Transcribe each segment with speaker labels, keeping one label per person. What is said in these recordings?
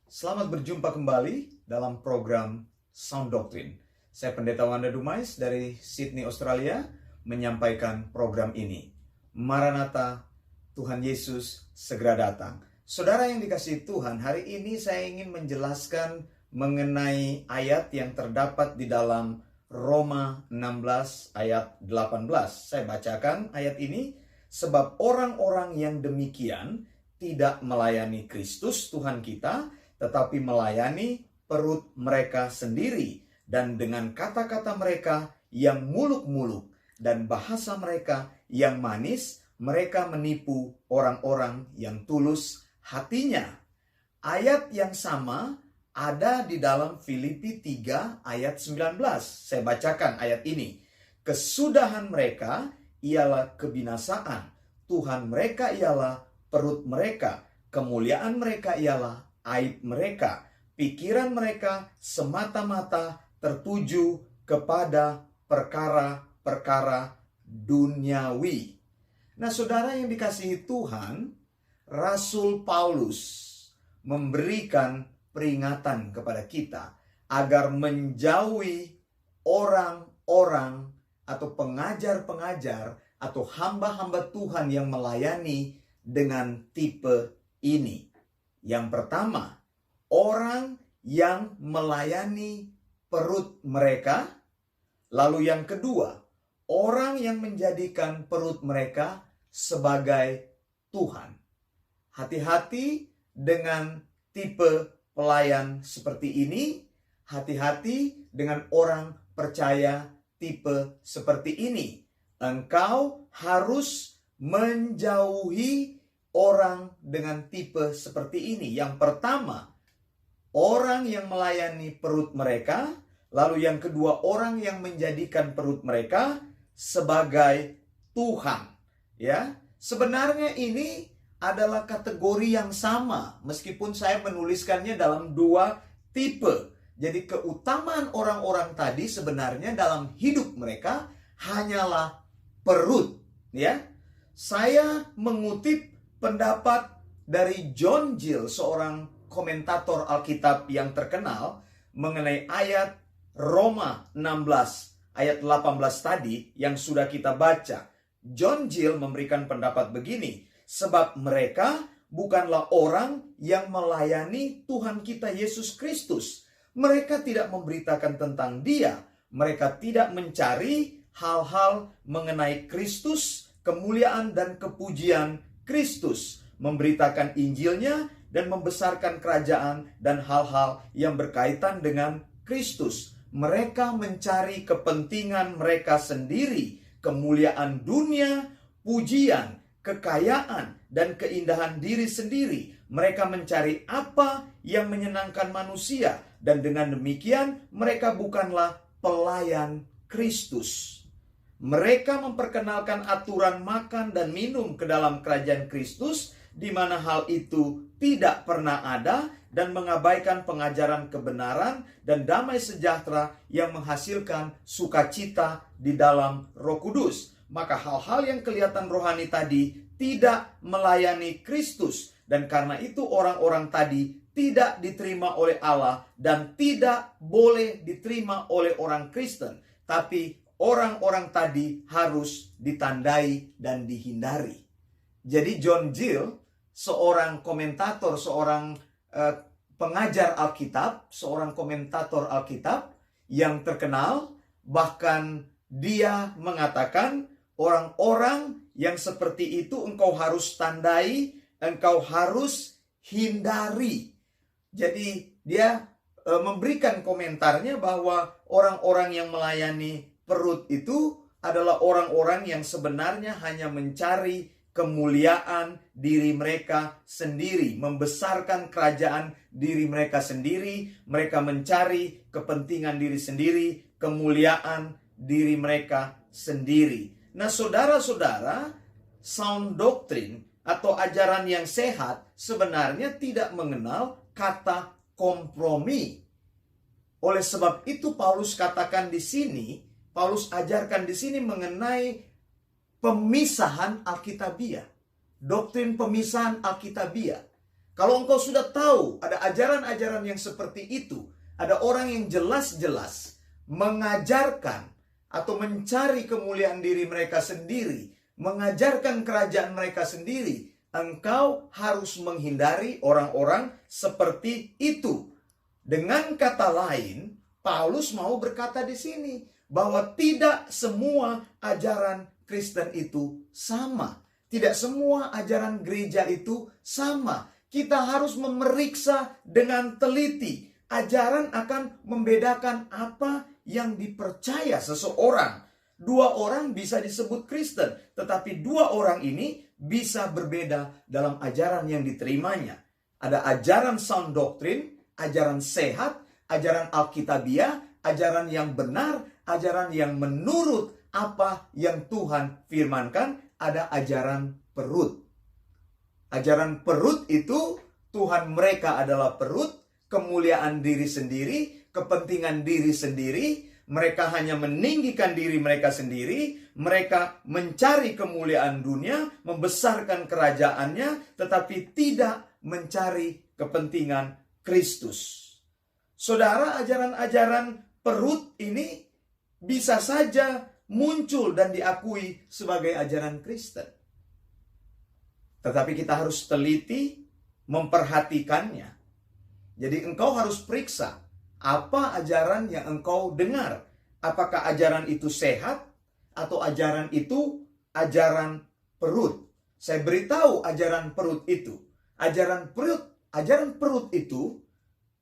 Speaker 1: Selamat berjumpa kembali dalam program Sound Doctrine. Saya Pendeta Wanda Dumais dari Sydney, Australia, menyampaikan program ini. Maranatha, Tuhan Yesus segera datang. Saudara yang dikasihi Tuhan, hari ini saya ingin menjelaskan mengenai ayat yang terdapat di dalam Roma 16 ayat 18. Saya bacakan ayat ini, sebab orang-orang yang demikian tidak melayani Kristus Tuhan kita, tetapi melayani perut mereka sendiri, dan dengan kata-kata mereka yang muluk-muluk dan bahasa mereka yang manis, mereka menipu orang-orang yang tulus hatinya. Ayat yang sama ada di dalam Filipi 3 ayat 19. Saya bacakan ayat ini. Kesudahan mereka ialah kebinasaan, Tuhan mereka ialah perut mereka, kemuliaan mereka ialah aib mereka, pikiran mereka semata-mata tertuju kepada perkara-perkara duniawi. Nah, saudara yang dikasihi Tuhan, Rasul Paulus memberikan peringatan kepada kita agar menjauhi orang-orang atau pengajar-pengajar atau hamba-hamba Tuhan yang melayani dengan tipe ini. Yang pertama, orang yang melayani perut mereka. Lalu yang kedua, orang yang menjadikan perut mereka sebagai Tuhan. Hati-hati dengan tipe pelayan seperti ini. Hati-hati dengan orang percaya tipe seperti ini. Engkau harus menjauhi orang dengan tipe seperti ini. Yang pertama, orang yang melayani perut mereka. Lalu yang kedua, orang yang menjadikan perut mereka sebagai Tuhan. Ya, sebenarnya ini adalah kategori yang sama, meskipun saya menuliskannya dalam dua tipe. Jadi keutamaan orang-orang tadi sebenarnya dalam hidup mereka hanyalah perut. Ya, saya mengutip pendapat dari John Gill, seorang komentator Alkitab yang terkenal, mengenai ayat Roma 16 ayat 18 tadi yang sudah kita baca. John Gill memberikan pendapat begini, sebab mereka bukanlah orang yang melayani Tuhan kita Yesus Kristus. Mereka tidak memberitakan tentang Dia. Mereka tidak mencari hal-hal mengenai Kristus, kemuliaan dan kepujian Kristus, memberitakan Injilnya dan membesarkan kerajaan dan hal-hal yang berkaitan dengan Kristus. Mereka mencari kepentingan mereka sendiri, kemuliaan dunia, pujian, kekayaan, dan keindahan diri sendiri. Mereka mencari apa yang menyenangkan manusia, dan dengan demikian mereka bukanlah pelayan Kristus. Mereka memperkenalkan aturan makan dan minum ke dalam kerajaan Kristus, di mana hal itu tidak pernah ada, dan mengabaikan pengajaran kebenaran dan damai sejahtera yang menghasilkan sukacita di dalam Roh Kudus. Maka hal-hal yang kelihatan rohani tadi tidak melayani Kristus, dan karena itu orang-orang tadi tidak diterima oleh Allah dan tidak boleh diterima oleh orang Kristen. Tapi orang-orang tadi harus ditandai dan dihindari. Jadi John Gill, seorang komentator, seorang pengajar Alkitab, seorang komentator Alkitab yang terkenal, bahkan dia mengatakan orang-orang yang seperti itu engkau harus tandai, engkau harus hindari. Jadi dia memberikan komentarnya bahwa orang-orang yang melayani perut itu adalah orang-orang yang sebenarnya hanya mencari kemuliaan diri mereka sendiri, membesarkan kerajaan diri mereka sendiri. Mereka mencari kepentingan diri sendiri, kemuliaan diri mereka sendiri. Nah, saudara-saudara, sound doctrine atau ajaran yang sehat sebenarnya tidak mengenal kata kompromi. Oleh sebab itu Paulus katakan di sini, Paulus ajarkan di sini mengenai pemisahan Alkitabiah. Doktrin pemisahan Alkitabiah. Kalau engkau sudah tahu ada ajaran-ajaran yang seperti itu, ada orang yang jelas-jelas mengajarkan atau mencari kemuliaan diri mereka sendiri, mengajarkan kerajaan mereka sendiri, engkau harus menghindari orang-orang seperti itu. Dengan kata lain, Paulus mau berkata di sini bahwa tidak semua ajaran Kristen itu sama. Tidak semua ajaran gereja itu sama. Kita harus memeriksa dengan teliti. Ajaran akan membedakan apa yang dipercaya seseorang. Dua orang bisa disebut Kristen, tetapi dua orang ini bisa berbeda dalam ajaran yang diterimanya. Ada ajaran sound doctrine, ajaran sehat, ajaran Alkitabiah, ajaran yang benar, ajaran yang menurut apa yang Tuhan firmankan. Ada ajaran perut. Ajaran perut itu Tuhan mereka adalah perut, kemuliaan diri sendiri, kepentingan diri sendiri. Mereka hanya meninggikan diri mereka sendiri. Mereka mencari kemuliaan dunia, membesarkan kerajaannya, tetapi tidak mencari kepentingan Kristus. Saudara, ajaran-ajaran perut ini bisa saja muncul dan diakui sebagai ajaran Kristen. Tetapi kita harus teliti memperhatikannya. Jadi engkau harus periksa apa ajaran yang engkau dengar. Apakah ajaran itu sehat atau ajaran itu ajaran perut? Saya beritahu ajaran perut itu. Ajaran perut itu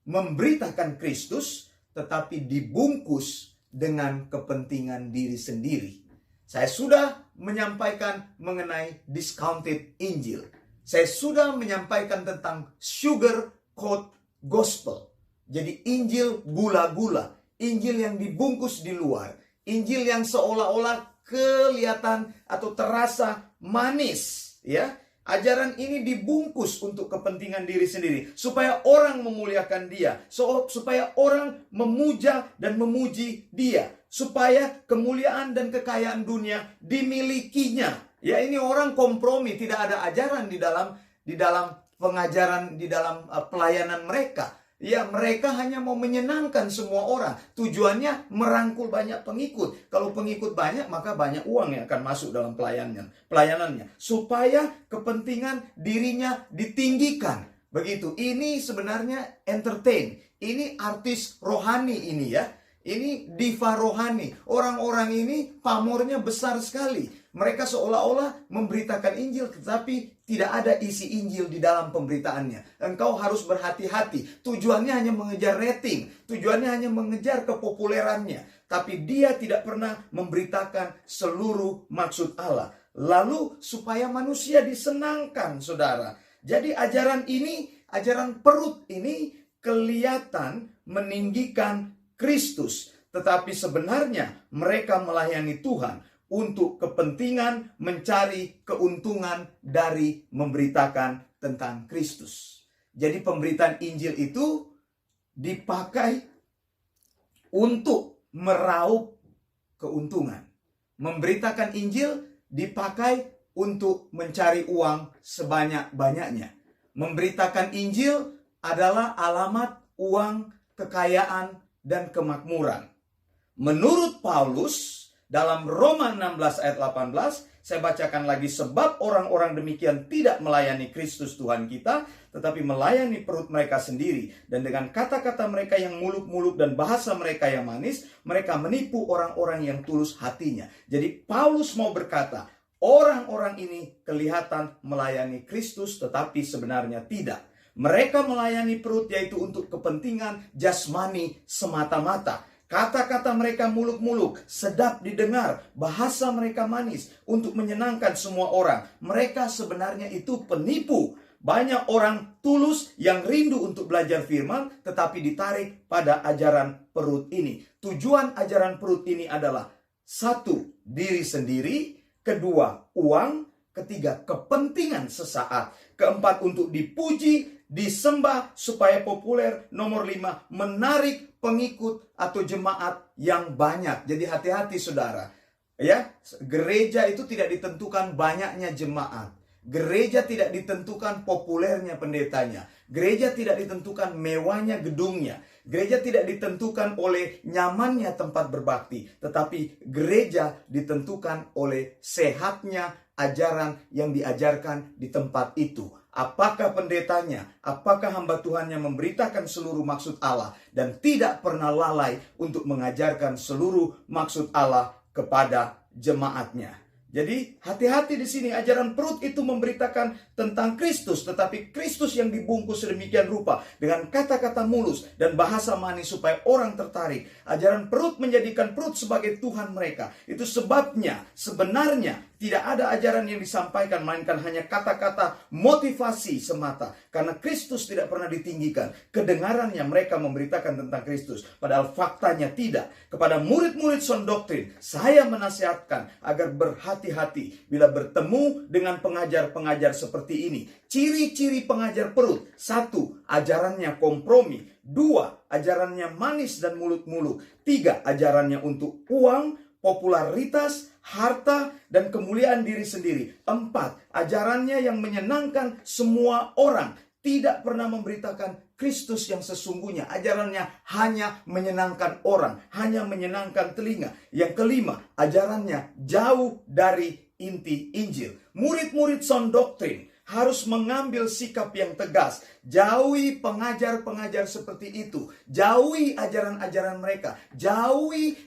Speaker 1: memberitakan Kristus tetapi dibungkus dengan kepentingan diri sendiri. Saya sudah menyampaikan mengenai discounted Injil. Saya sudah menyampaikan tentang sugar coat gospel. Jadi Injil gula-gula, Injil yang dibungkus di luar, Injil yang seolah-olah kelihatan atau terasa manis, ya. Ajaran ini dibungkus untuk kepentingan diri sendiri, supaya orang memuliakan dia, supaya orang memuja dan memuji dia, supaya kemuliaan dan kekayaan dunia dimilikinya. Ya, ini orang kompromi, tidak ada ajaran di dalam pengajaran, di dalam pelayanan mereka. Ya, mereka hanya mau menyenangkan semua orang. Tujuannya merangkul banyak pengikut. Kalau pengikut banyak, maka banyak uang yang akan masuk dalam pelayanannya. Supaya kepentingan dirinya ditinggikan. Begitu. Ini sebenarnya entertain. Ini artis rohani ini ya. Ini diva rohani. Orang-orang ini pamornya besar sekali. Mereka seolah-olah memberitakan Injil, tetapi tidak ada isi Injil di dalam pemberitaannya. Engkau harus berhati-hati. Tujuannya hanya mengejar rating. Tujuannya hanya mengejar kepopulerannya. Tapi dia tidak pernah memberitakan seluruh maksud Allah. Lalu supaya manusia disenangkan, saudara. Jadi ajaran ini, ajaran perut ini kelihatan meninggikan Kristus. Tetapi sebenarnya mereka melayani Tuhan untuk kepentingan mencari keuntungan dari memberitakan tentang Kristus. Jadi pemberitaan Injil itu dipakai untuk meraup keuntungan. Memberitakan Injil dipakai untuk mencari uang sebanyak-banyaknya. Memberitakan Injil adalah alamat uang, kekayaan, dan kemakmuran. Menurut Paulus, dalam Roma 16 ayat 18, saya bacakan lagi, sebab orang-orang demikian tidak melayani Kristus Tuhan kita, tetapi melayani perut mereka sendiri. Dan dengan kata-kata mereka yang muluk-muluk dan bahasa mereka yang manis, mereka menipu orang-orang yang tulus hatinya. Jadi Paulus mau berkata, orang-orang ini kelihatan melayani Kristus, tetapi sebenarnya tidak. Mereka melayani perut, yaitu untuk kepentingan jasmani semata-mata. Kata-kata mereka muluk-muluk, sedap didengar, bahasa mereka manis untuk menyenangkan semua orang. Mereka sebenarnya itu penipu. Banyak orang tulus yang rindu untuk belajar firman, tetapi ditarik pada ajaran perut ini. Tujuan ajaran perut ini adalah, satu, diri sendiri. Kedua, uang. Ketiga, kepentingan sesaat. Keempat, untuk dipuji, disembah supaya populer. Nomor 5, menarik pengikut atau jemaat yang banyak. Jadi hati-hati saudara. Ya, gereja itu tidak ditentukan banyaknya jemaat. Gereja tidak ditentukan populernya pendetanya. Gereja tidak ditentukan mewahnya gedungnya. Gereja tidak ditentukan oleh nyamannya tempat berbakti. Tetapi gereja ditentukan oleh sehatnya ajaran yang diajarkan di tempat itu. Apakah pendetanya, apakah hamba Tuhannya memberitakan seluruh maksud Allah dan tidak pernah lalai untuk mengajarkan seluruh maksud Allah kepada jemaatnya. Jadi hati-hati di sini, ajaran perut itu memberitakan tentang Kristus, tetapi Kristus yang dibungkus sedemikian rupa dengan kata-kata mulus dan bahasa manis supaya orang tertarik. Ajaran perut menjadikan perut sebagai Tuhan mereka. Itu sebabnya sebenarnya tidak ada ajaran yang disampaikan, melainkan hanya kata-kata motivasi semata. Karena Kristus tidak pernah ditinggikan. Kedengarannya mereka memberitakan tentang Kristus. Padahal faktanya tidak. Kepada murid-murid sound doctrine, saya menasihatkan agar berhati-hati bila bertemu dengan pengajar-pengajar seperti ini. Ciri-ciri pengajar perut. 1. Ajarannya kompromi. 2. Ajarannya manis dan muluk-muluk. 3. Ajarannya untuk uang, popularitas, harta, dan kemuliaan diri sendiri. 4. Ajarannya yang menyenangkan semua orang. Tidak pernah memberitakan Kristus yang sesungguhnya. Ajarannya hanya menyenangkan orang, hanya menyenangkan telinga. Yang kelima, ajarannya jauh dari inti Injil. Murid-murid sound doctrine harus mengambil sikap yang tegas. Jauhi pengajar-pengajar seperti itu. Jauhi ajaran-ajaran mereka. Jauhi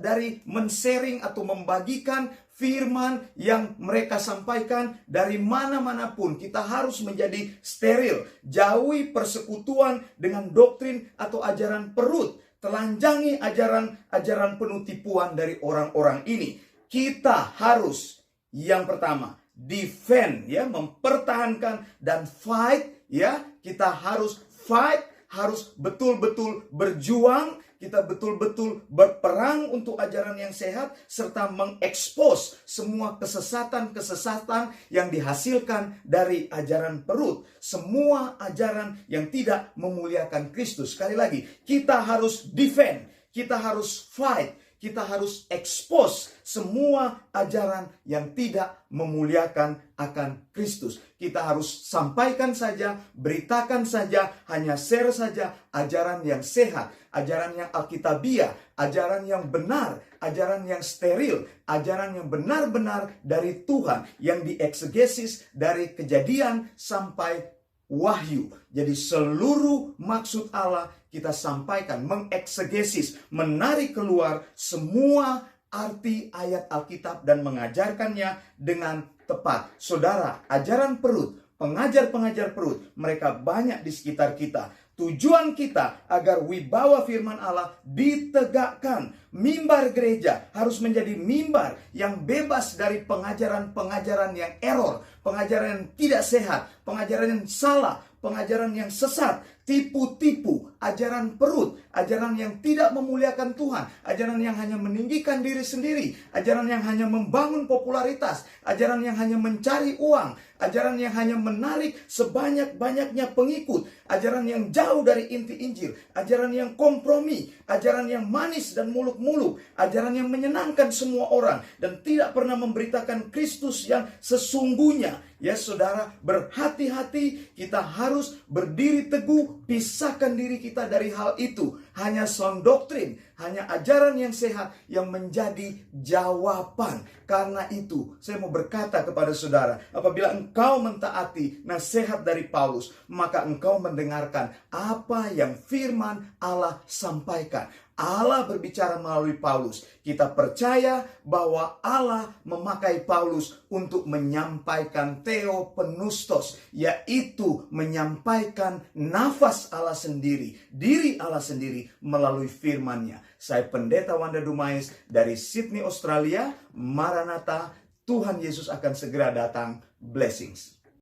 Speaker 1: dari men-sharing atau membagikan firman yang mereka sampaikan dari mana-mana pun. Kita harus menjadi steril. Jauhi persekutuan dengan doktrin atau ajaran perut. Telanjangi ajaran-ajaran penuh tipuan dari orang-orang ini. Kita harus, yang pertama, defend, ya, mempertahankan, dan fight, ya. Kita harus fight, harus betul-betul berjuang. Kita betul-betul berperang untuk ajaran yang sehat, serta mengekspos semua kesesatan-kesesatan yang dihasilkan dari ajaran perut. Semua ajaran yang tidak memuliakan Kristus. Sekali lagi, kita harus defend, kita harus fight, kita harus expose semua ajaran yang tidak memuliakan akan Kristus. Kita harus sampaikan saja, beritakan saja, hanya share saja ajaran yang sehat, ajaran yang alkitabiah, ajaran yang benar, ajaran yang steril, ajaran yang benar-benar dari Tuhan, yang dieksegesis dari Kejadian sampai Wahyu. Jadi seluruh maksud Allah kita sampaikan, mengeksegesis, menarik keluar semua arti ayat Alkitab dan mengajarkannya dengan tepat. Saudara, ajaran perut, pengajar-pengajar perut, mereka banyak di sekitar kita. Tujuan kita agar wibawa firman Allah ditegakkan. Mimbar gereja harus menjadi mimbar yang bebas dari pengajaran-pengajaran yang error, pengajaran yang tidak sehat, pengajaran yang salah, pengajaran yang sesat, tipu-tipu, ajaran perut, ajaran yang tidak memuliakan Tuhan, ajaran yang hanya meninggikan diri sendiri, ajaran yang hanya membangun popularitas, ajaran yang hanya mencari uang, ajaran yang hanya menarik sebanyak-banyaknya pengikut, ajaran yang jauh dari inti Injil, ajaran yang kompromi, ajaran yang manis dan muluk-muluk, ajaran yang menyenangkan semua orang dan tidak pernah memberitakan Kristus yang sesungguhnya. Ya saudara, berhati-hati, kita harus berdiri teguh, pisahkan diri kita dari hal itu. Hanya sound doktrin, hanya ajaran yang sehat yang menjadi jawaban. Karena itu, saya mau berkata kepada saudara, apabila engkau mentaati nasihat dari Paulus, maka engkau mendengarkan apa yang firman Allah sampaikan. Allah berbicara melalui Paulus. Kita percaya bahwa Allah memakai Paulus untuk menyampaikan theopneustos, yaitu menyampaikan nafas Allah sendiri, diri Allah sendiri melalui firman-Nya. Saya Pendeta Wanda Dumais dari Sydney, Australia. Maranatha, Tuhan Yesus akan segera datang. Blessings.